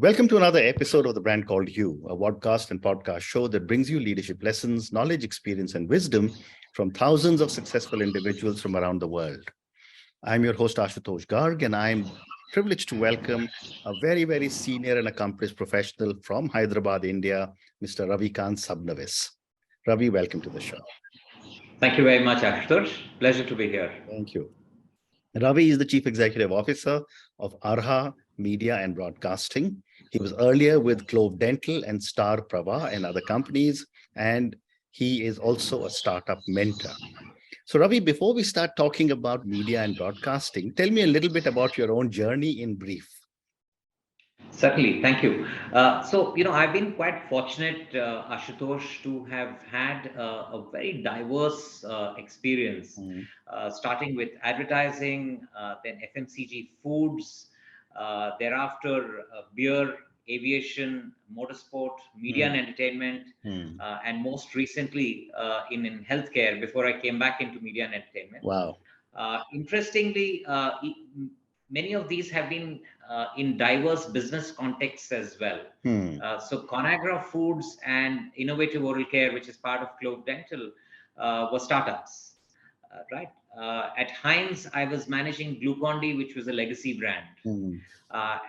Welcome to another episode of The Brand Called You, a podcast and podcast show that brings you leadership lessons, knowledge, experience, and wisdom from thousands of successful individuals from around the world. I'm your host, Ashutosh Garg, and I'm privileged to welcome a very, very senior and accomplished professional from Hyderabad, India, Mr. Ravikant Sabnavis. Ravi, welcome to the show. Thank you very much, Ashutosh. Pleasure to be here. Thank you. Ravi is the Chief Executive Officer of Arha Media and Broadcasting. He was earlier with Clove Dental and Star Prava and other companies, and he is also a startup mentor. So, Ravi, before we start talking about media and broadcasting, tell me a little bit about your own journey in brief. Certainly, thank you. I've been quite fortunate, Ashutosh, to have had a very diverse experience, starting with advertising, then FMCG foods, thereafter beer, aviation, motorsport, media and entertainment, and most recently in healthcare before I came back into media and entertainment. Wow. Interestingly, many of these have been in diverse business contexts as well. So Conagra Foods and Innovative Oral Care, which is part of Clove Dental, were startups, right? At Heinz, I was managing Glucon-D, which was a legacy brand.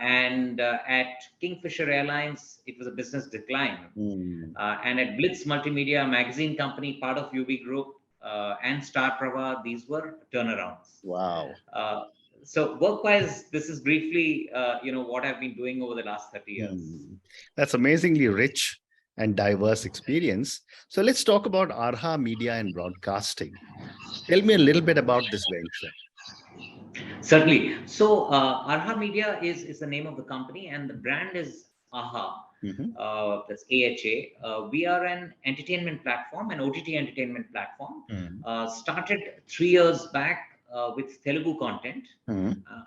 And at Kingfisher Airlines, it was a business decline. And at Blitz Multimedia Magazine Company, part of UB Group, and Star Prava, these were turnarounds. Wow. So work-wise, this is briefly, what I've been doing over the last 30 years. That's amazingly rich and diverse experience. So let's talk about Arha Media and Broadcasting. Tell me a little bit about this venture. Certainly. So Arha Media is the name of the company, and the brand is Arha. That's AHA. We are an entertainment platform, an OTT entertainment platform. Started 3 years back with Telugu content,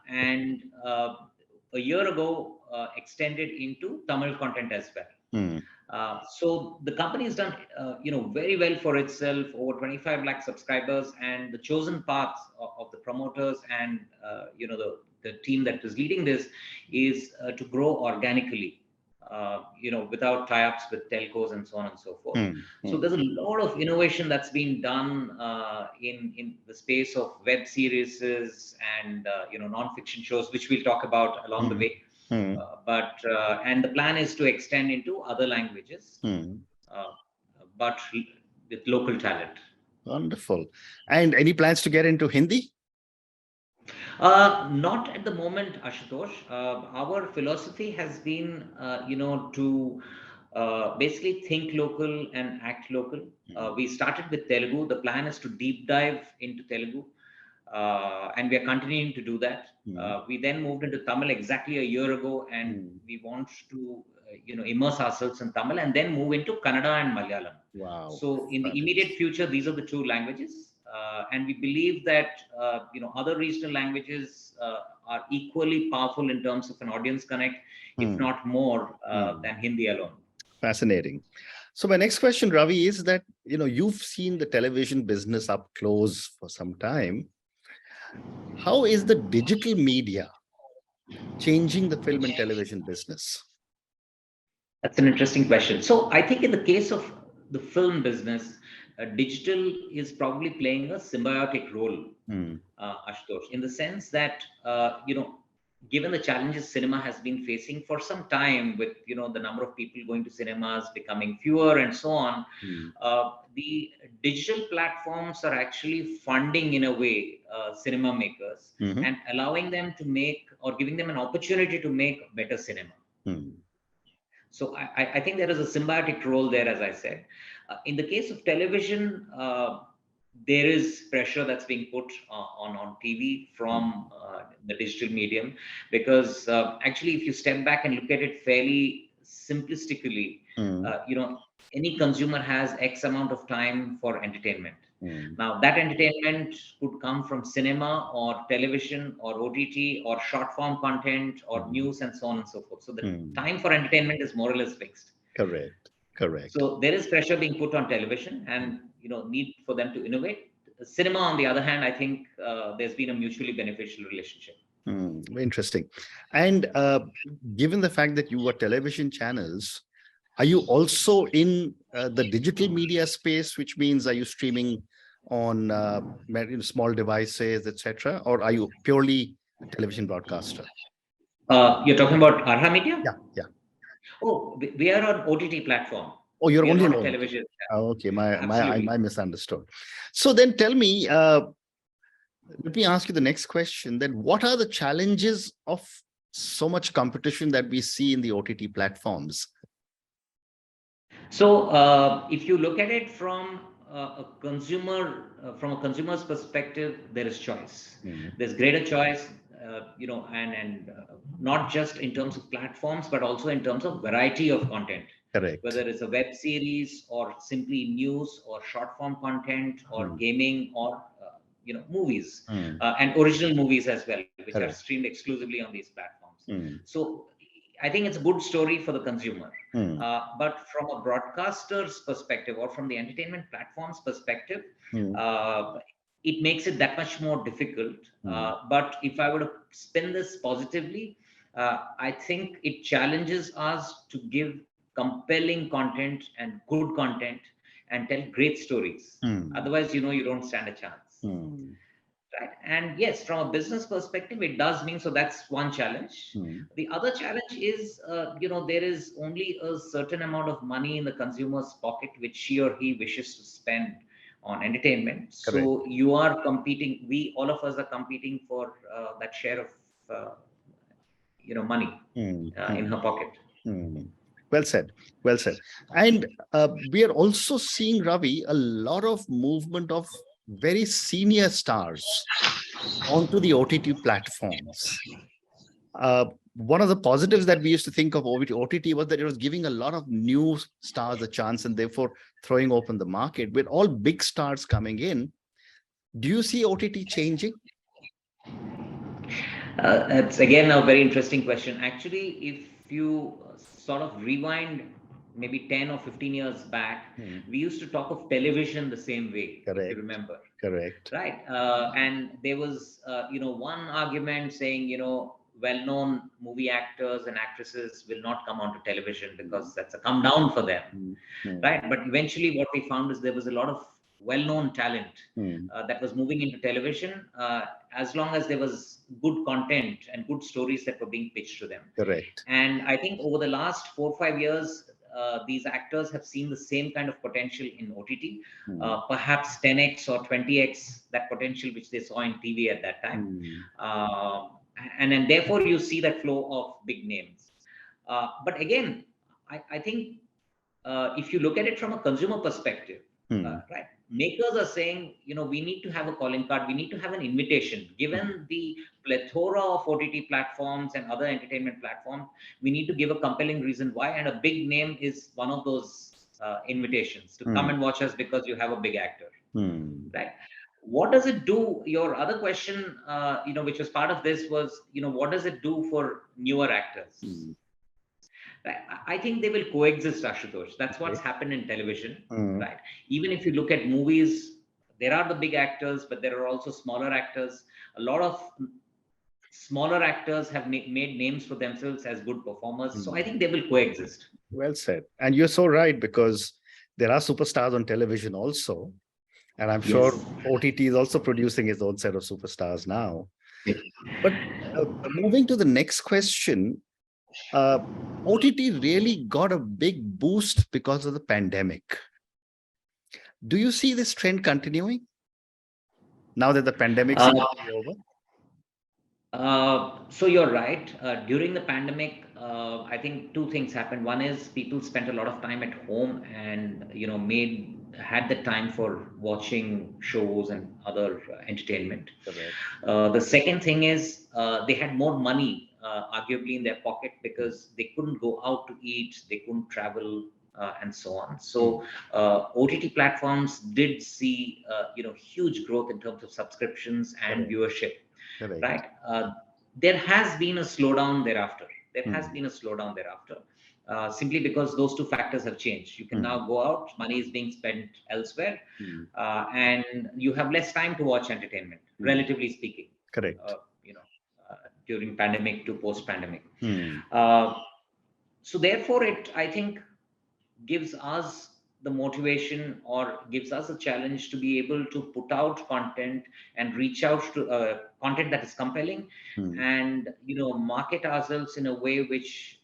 and a year ago extended into Tamil content as well. So the company has done very well for itself, over 25 lakh subscribers, and the chosen path of the promoters and the team that is leading this is to grow organically. Without tie-ups with telcos and so on and so forth. So there's a lot of innovation that's been done in the space of web series and non-fiction shows, which we'll talk about along the way. And the plan is to extend into other languages, but with local talent. Wonderful. And any plans to get into Hindi? Not at the moment, Ashutosh. Our philosophy has been, to basically think local and act local. We started with Telugu. The plan is to deep dive into Telugu, and we are continuing to do that. We then moved into Tamil exactly a year ago, and we want to, immerse ourselves in Tamil and then move into Kannada and Malayalam. Wow. So in the immediate future, these are the two languages. And we believe that other regional languages are equally powerful in terms of an audience connect, if not more than Hindi alone. Fascinating. So my next question, Ravi, is that you've seen the television business up close for some time. How is the digital media changing the film and television business? That's an interesting question. So I think in the case of the film business, digital is probably playing a symbiotic role, Ashutosh, in the sense that, given the challenges cinema has been facing for some time with, the number of people going to cinemas becoming fewer and so on, the digital platforms are actually funding, in a way, cinema makers and allowing them to make or giving them an opportunity to make better cinema. So I think there is a symbiotic role there, as I said. In the case of television, there is pressure that's being put on TV from the digital medium, because actually, if you step back and look at it fairly simplistically, any consumer has X amount of time for entertainment. Now, that entertainment could come from cinema or television or OTT or short form content or news and so on and so forth. So the time for entertainment is more or less fixed. Correct. So there is pressure being put on television and need for them to innovate. Cinema, on the other hand, I think there's been a mutually beneficial relationship. Very interesting. And given the fact that you were television channels, are you also in the digital media space, which means are you streaming on small devices, etc., or are you purely a television broadcaster? You're talking about Arha Media? Yeah, yeah. Oh, we are on OTT platform. Oh, you're We are only not in a OTT. television. Oh, okay, Absolutely. I misunderstood. So then tell me, let me ask you the next question. Then, what are the challenges of so much competition that we see in the OTT platforms? So, if you look at it from a consumer's perspective, there is choice. There's greater choice, and not just in terms of platforms, but also in terms of variety of content. Correct. Whether it's a web series or simply news or short form content or gaming or movies and original movies as well, which are Correct. streamed exclusively on these platforms. So I think it's a good story for the consumer. But from a broadcaster's perspective or from the entertainment platform's perspective, it makes it that much more difficult. But if I were to spin this positively, I think it challenges us to give compelling content and good content and tell great stories. Otherwise, you don't stand a chance. Right. And yes, from a business perspective, it does mean, so that's one challenge. The other challenge is, there is only a certain amount of money in the consumer's pocket which she or he wishes to spend on entertainment. So you are competing, all of us are competing for that share of, money in her pocket. Well said. Well said. And we are also seeing, Ravi, a lot of movement of very senior stars onto the OTT platforms. One of the positives that we used to think of OTT was that it was giving a lot of new stars a chance and therefore throwing open the market. With all big stars coming in, do you see OTT changing? It's again a very interesting question. Actually, if you sort of rewind maybe 10 or 15 years back, we used to talk of television the same way, if you remember. Correct. Right. And there was, one argument saying, well-known movie actors and actresses will not come onto television because that's a come down for them. Right. But eventually what we found is there was a lot of well-known talent that was moving into television as long as there was good content and good stories that were being pitched to them. Correct. And I think over the last 4 or 5 years, these actors have seen the same kind of potential in OTT, perhaps 10x or 20x that potential which they saw in TV at that time. And then therefore you see that flow of big names. But again, I think if you look at it from a consumer perspective, right, makers are saying, we need to have a calling card, we need to have an invitation. Given the plethora of OTT platforms and other entertainment platforms, we need to give a compelling reason why, and a big name is one of those invitations to come and watch us because you have a big actor. Right. What does it do? Your other question, which was part of this was, what does it do for newer actors? I think they will coexist, Ashutosh. That's what's happened in television, right? Even if you look at movies, there are the big actors, but there are also smaller actors. A lot of smaller actors have made names for themselves as good performers. So I think they will coexist. Well said. And you're so right, because there are superstars on television also. And I'm sure OTT is also producing its own set of superstars now. But moving to the next question, OTT really got a big boost because of the pandemic. Do you see this trend continuing now that the pandemic seems to be over? So you're right. During the pandemic, I think two things happened. One is people spent a lot of time at home and had the time for watching shows and other entertainment. The second thing is they had more money, arguably, in their pocket because they couldn't go out to eat, they couldn't travel, and so on. So OTT platforms did see huge growth in terms of subscriptions and viewership. Right. There has been a slowdown thereafter. Simply because those two factors have changed. You can now go out, money is being spent elsewhere, and you have less time to watch entertainment, relatively speaking. Correct. during pandemic to post-pandemic. Hmm. So therefore, I think, gives us the motivation or gives us a challenge to be able to put out content and reach out to content that is compelling, and market ourselves in a way which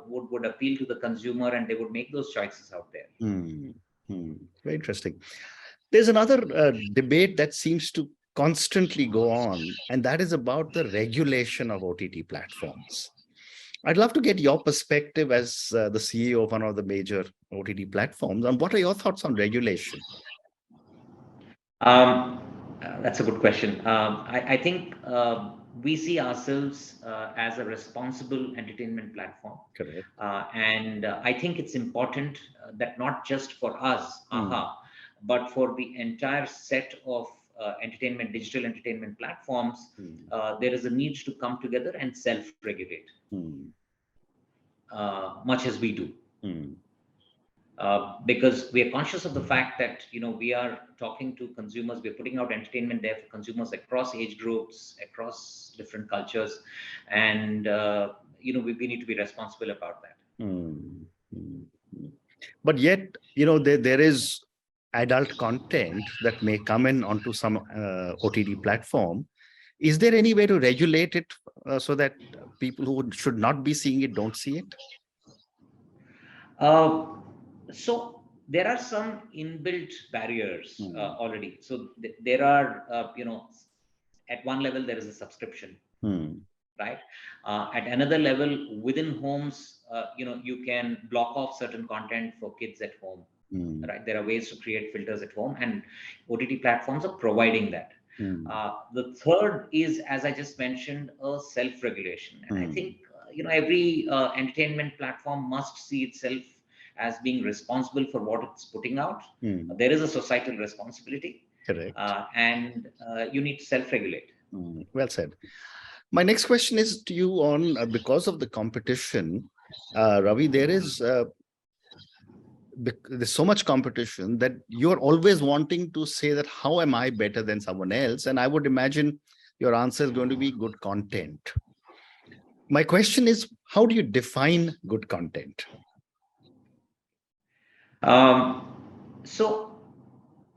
would appeal to the consumer, and they would make those choices out there. Very interesting. There's another debate that seems to constantly go on, and that is about the regulation of OTT platforms. I'd love to get your perspective as the CEO of one of the major OTT platforms. And what are your thoughts on regulation? That's a good question. I think we see ourselves as a responsible entertainment platform. Correct. And I think it's important that not just for us, Arha, but for the entire set of digital entertainment platforms, there is a need to come together and self-regulate, much as we do. Because we are conscious of the fact that we are talking to consumers, we're putting out entertainment there for consumers across age groups, across different cultures, and we need to be responsible about that. But yet, there is adult content that may come in onto some OTT platform. Is there any way to regulate it so that people who should not be seeing it don't see it? So there are some inbuilt barriers already. So there are, at one level there is a subscription, right? At another level, within homes, you can block off certain content for kids at home, right? There are ways to create filters at home, and OTT platforms are providing that. The third is, as I just mentioned, a self-regulation, and I think every entertainment platform must see itself as being responsible for what it's putting out. There is a societal responsibility. Correct. And you need to self-regulate. Well said. My next question is to you on, because of the competition, Ravi, there's so much competition that you're always wanting to say that, how am I better than someone else? And I would imagine your answer is going to be good content. My question is, how do you define good content? So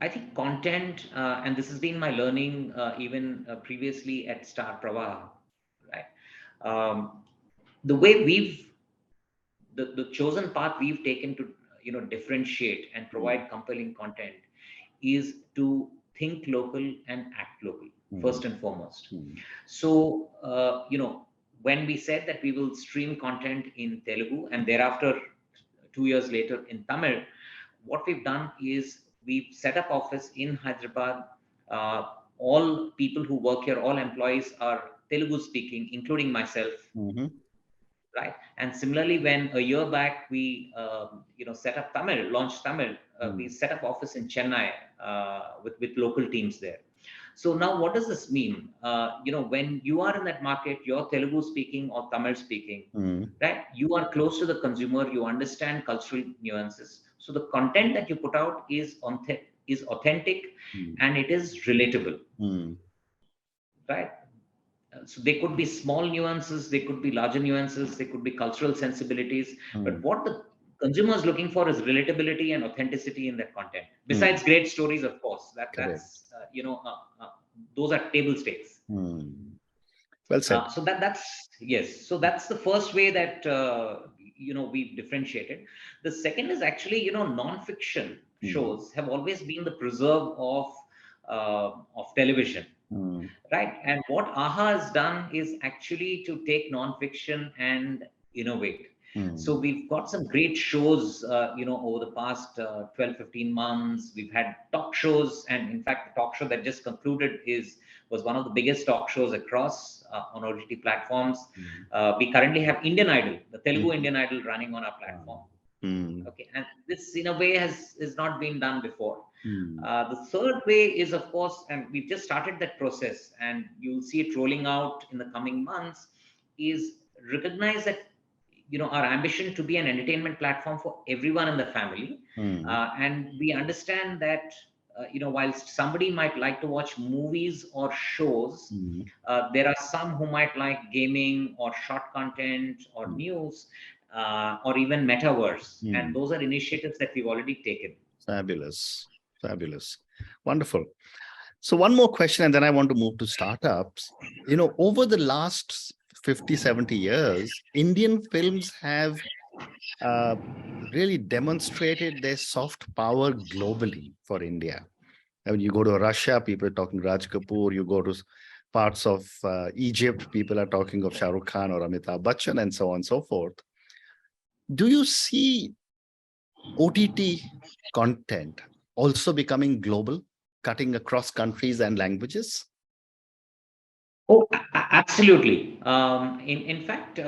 I think content, and this has been my learning even previously at Star Pravaha, right? The way the chosen path we've taken to differentiate and provide compelling content is to think local and act local, first and foremost. So when we said that we will stream content in Telugu and thereafter 2 years later in Tamil, what we've done is we've set up office in Hyderabad. All people who work here, all employees are Telugu speaking, including myself. Right. And similarly, when a year back we set up Tamil, launched Tamil, we set up office in Chennai with local teams there. So now what does this mean? When you are in that market, you're Telugu speaking or Tamil speaking, right? You are close to the consumer, you understand cultural nuances. So the content that you put out is authentic and it is relatable, right? So they could be small nuances, they could be larger nuances, they could be cultural sensibilities. But what the consumer is looking for is relatability and authenticity in that content. Besides great stories, of course, that's those are table stakes. Well said. So that's yes. So that's the first way that we've differentiated. The second is actually non-fiction shows have always been the preserve of television. Right. And what Arha has done is actually to take non-fiction and innovate. So we've got some great shows, over the past 12, 15 months. We've had talk shows. And in fact, the talk show that just concluded was one of the biggest talk shows across on OTT platforms. We currently have Indian Idol, the Telugu Indian Idol running on our platform. Okay. And this in a way has not been done before. The third way is, of course, and we've just started that process and you'll see it rolling out in the coming months, is recognize that, our ambition to be an entertainment platform for everyone in the family. And we understand that whilst somebody might like to watch movies or shows, there are some who might like gaming or short content or news, or even metaverse. And those are initiatives that we've already taken. Fabulous. Fabulous. Wonderful. So one more question, and then I want to move to startups. Over the last 50, 70 years, Indian films have really demonstrated their soft power globally for India. I mean, you go to Russia, people are talking Raj Kapoor. You go to parts of Egypt, people are talking of Shah Rukh Khan or Amitabh Bachchan, and so on and so forth. Do you see OTT content also becoming global, cutting across countries and languages? Oh, absolutely. In fact,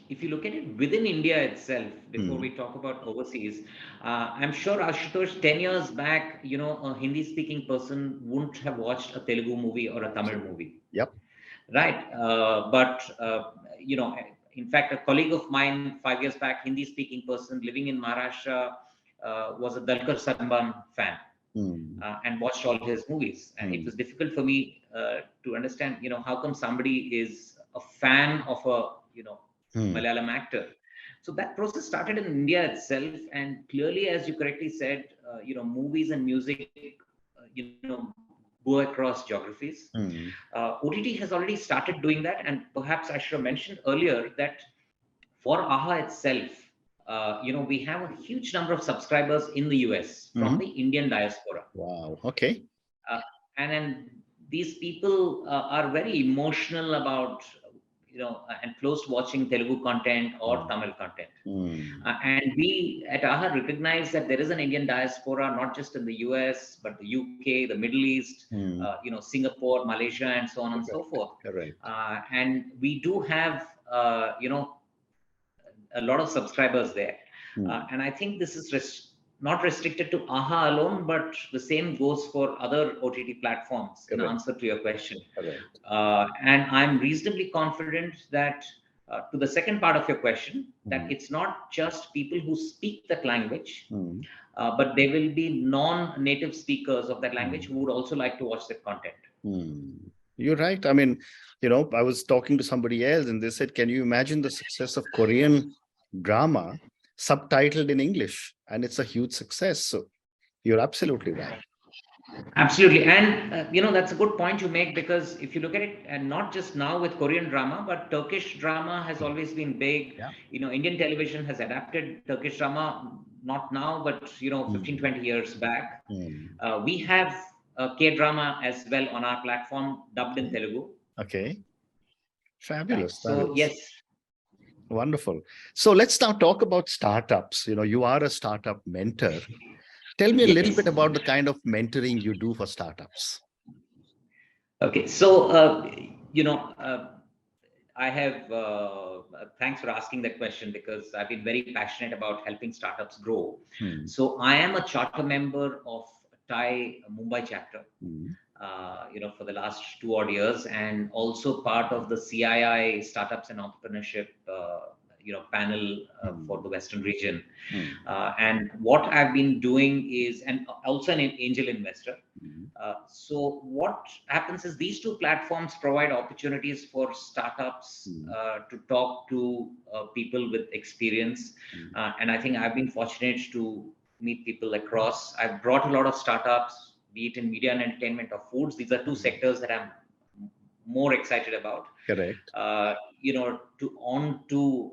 if you look at it within India itself, before we talk about overseas, I'm sure Ashutosh, 10 years back, a Hindi-speaking person wouldn't have watched a Telugu movie or a Tamil movie. Yep. Right. But, in fact, a colleague of mine 5 years back, Hindi-speaking person living in Maharashtra, was a Dalkar Salman fan. And watched all his movies, and it was difficult for me to understand, how come somebody is a fan of a Malayalam actor. So that process started in India itself, and clearly, as you correctly said, movies and music, go across geographies. OTT has already started doing that, and perhaps I should have mentioned earlier that for Arha itself, we have a huge number of subscribers in the US from the Indian diaspora. Wow. Okay. And then these people are very emotional about, and close to watching Telugu content or Tamil content. And we at Arha recognize that there is an Indian diaspora, not just in the US, but the UK, the Middle East, Singapore, Malaysia, and so on and so forth. Correct. And we do have, a lot of subscribers there. And I think this is not restricted to Arha alone, but the same goes for other OTT platforms. Correct. In answer to your question. And I'm reasonably confident that, to the second part of your question, that it's not just people who speak that language, but there will be non-native speakers of that language who would also like to watch that content. You're right. I mean, I was talking to somebody else and they said, can you imagine the success of Korean drama subtitled in English? And it's a huge success. So you're absolutely right. Absolutely. And, that's a good point you make, because if you look at it, and not just now with Korean drama, but Turkish drama has always been big. Yeah. Indian television has adapted Turkish drama, not now, but, 15, 20 years back. We have K-drama as well on our platform, dubbed in Telugu. Okay. Fabulous. Right. So, yes. Wonderful. So let's now talk about startups. You are a startup mentor. Tell me a little bit about the kind of mentoring you do for startups. Okay. So, I have, thanks for asking that question, because I've been very passionate about helping startups grow. So I am a charter member of Thai Mumbai chapter, for the last 2 odd years, and also part of the CII Startups and Entrepreneurship, panel for the Western region. And what I've been doing is, and also an angel investor. So what happens is these two platforms provide opportunities for startups to talk to people with experience. And I think I've been fortunate to meet people across. I've brought a lot of startups, be it in media and entertainment or foods. These are two sectors that I'm more excited about. Correct. Onto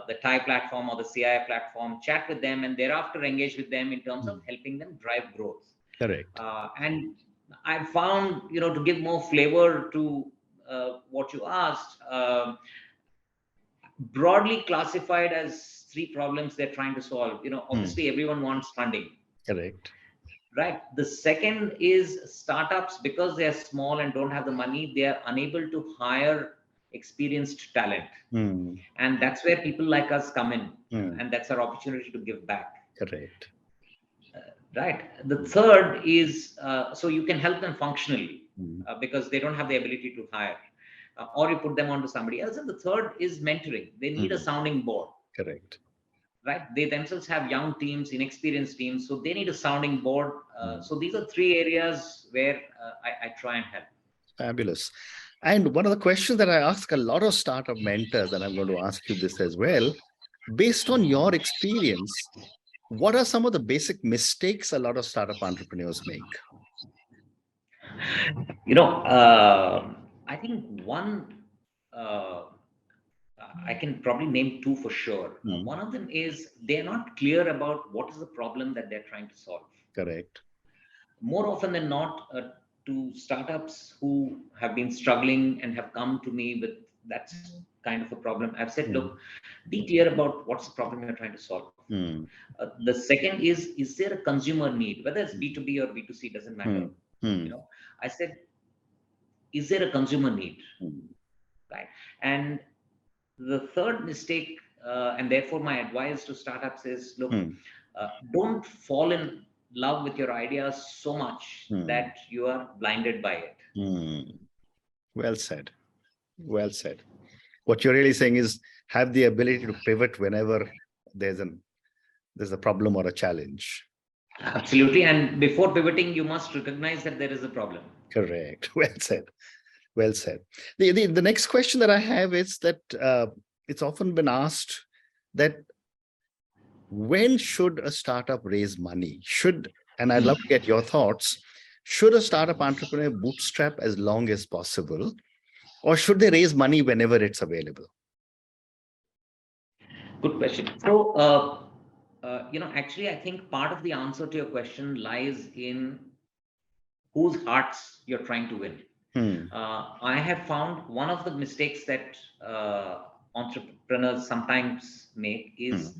the Thai platform or the CI platform, chat with them, and thereafter engage with them in terms of helping them drive growth. Correct. And I found, to give more flavor to what you asked, broadly classified as 3 problems they're trying to solve. Obviously everyone wants funding. Correct. Right. The second is startups, because they are small and don't have the money, they are unable to hire experienced talent. And that's where people like us come in. And that's our opportunity to give back. Correct. Right. The third is, so you can help them functionally, because they don't have the ability to hire, or you put them onto somebody else. And the third is mentoring. They need a sounding board. Correct. right? They themselves have young teams, inexperienced teams, so they need a sounding board. So these are three areas where I try and help. Fabulous. And one of the questions that I ask a lot of startup mentors, and I'm going to ask you this as well, based on your experience, what are some of the basic mistakes a lot of startup entrepreneurs make? I think one, uh, I can probably name two for sure. One of them is they're not clear about what is the problem that they're trying to solve. Correct. More often than not, to startups who have been struggling and have come to me with that kind of a problem, I've said, look, be clear about what's the problem you're trying to solve. The second is there a consumer need, whether it's B2B or B2C, doesn't matter. I said, is there a consumer need? Right. And the third mistake, and therefore my advice to startups is, look, don't fall in love with your ideas so much that you are blinded by it. Well said. Well said. What you're really saying is have the ability to pivot whenever there's a problem or a challenge. Absolutely. And before pivoting, you must recognize that there is a problem. Correct. Well said. Well said. The next question that I have is that it's often been asked that when should a startup raise money? And I'd love to get your thoughts, should a startup entrepreneur bootstrap as long as possible, or should they raise money whenever it's available? Good question. So, actually, I think part of the answer to your question lies in whose hearts you're trying to win. I have found one of the mistakes that entrepreneurs sometimes make is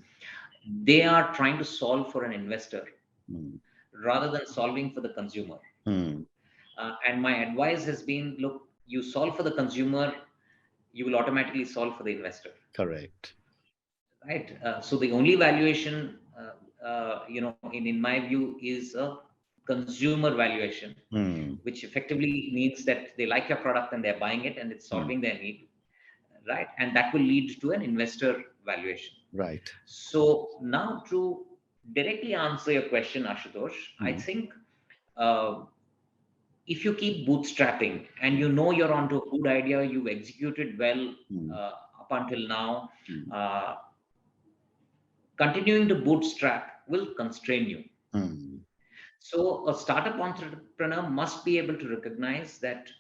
they are trying to solve for an investor rather than solving for the consumer. And my advice has been, look, you solve for the consumer, you will automatically solve for the investor. Correct. Right. So the only valuation, in my view, is a consumer valuation, which effectively means that they like your product and they're buying it and it's solving their need, right? And that will lead to an investor valuation. Right. So now to directly answer your question, Ashutosh, I think if you keep bootstrapping and you know you're onto a good idea, you've executed well up until now, continuing to bootstrap will constrain you. So a startup entrepreneur must be able to recognize that,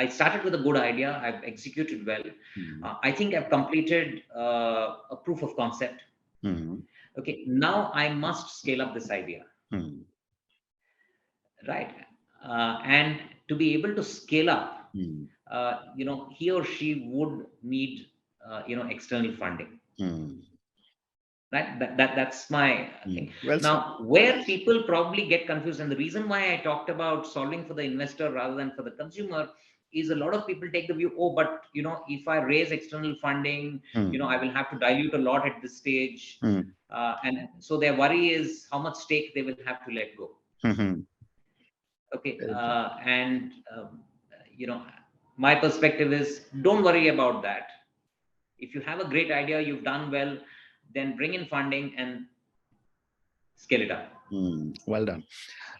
I started with a good idea, I've executed well. I think I've completed a proof of concept. Okay, now I must scale up this idea. Right. And to be able to scale up, he or she would need, external funding. Right. That's my thing. Well now, where people probably get confused, and the reason why I talked about solving for the investor rather than for the consumer is a lot of people take the view, oh, but if I raise external funding, I will have to dilute a lot at this stage. And so their worry is how much stake they will have to let go. Okay. My perspective is don't worry about that. If you have a great idea, you've done well, then bring in funding and scale it up. Well done.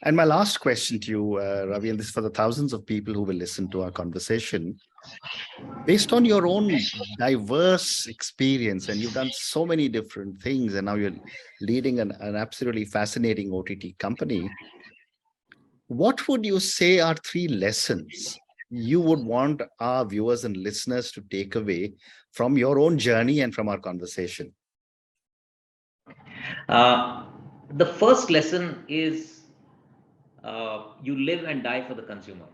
And my last question to you, Ravi, and this is for the thousands of people who will listen to our conversation. Based on your own diverse experience, and you've done so many different things, and now you're leading an absolutely fascinating OTT company, what would you say are 3 lessons you would want our viewers and listeners to take away from your own journey and from our conversation? The first lesson is you live and die for the consumer.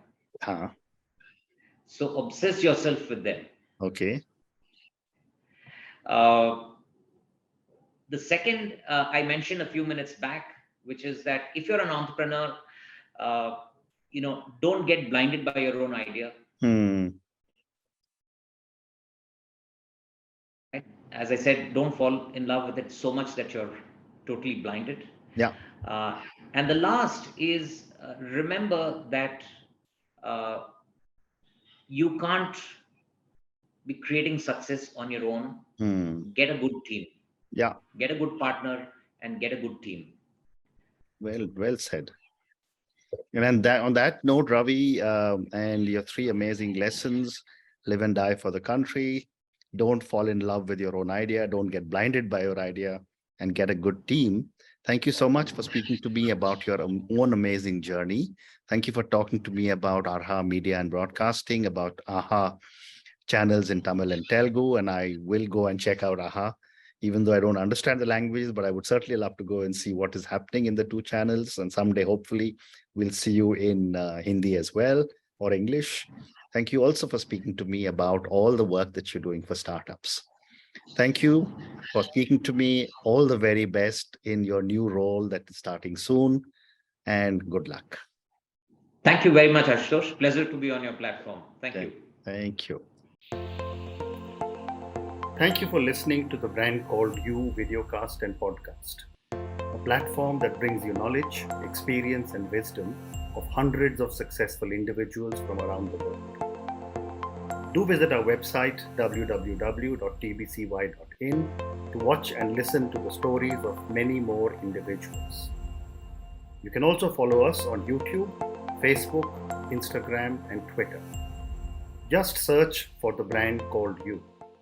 So obsess yourself with them. Okay. The second I mentioned a few minutes back, which is that if you're an entrepreneur, don't get blinded by your own idea. As I said, don't fall in love with it so much that you're totally blinded. Yeah. And the last is remember that you can't be creating success on your own. Get a good team. Yeah. Get a good partner and get a good team. Well said. And that, on that note, Ravi, and your three amazing lessons: live and die for the country, don't fall in love with your own idea, don't get blinded by your idea, and get a good team. Thank you so much for speaking to me about your own amazing journey. Thank you for talking to me about Arha Media and Broadcasting, about Aha channels in Tamil and Telugu, and I will go and check out Aha, even though I don't understand the languages, but I would certainly love to go and see what is happening in the two channels. And someday, hopefully, we'll see you in Hindi as well, or English. Thank you also for speaking to me about all the work that you're doing for startups. Thank you for speaking to me. All the very best in your new role that is starting soon, and good luck. Thank you very much, Ashutosh. Pleasure to be on your platform. Thank you. Thank you. Thank you for listening to the Brand Called You videocast and podcast, a platform that brings you knowledge, experience, and wisdom of hundreds of successful individuals from around the world. Do visit our website www.tbcy.in to watch and listen to the stories of many more individuals. You can also follow us on YouTube, Facebook, Instagram, and Twitter. Just search for the Brand Called You.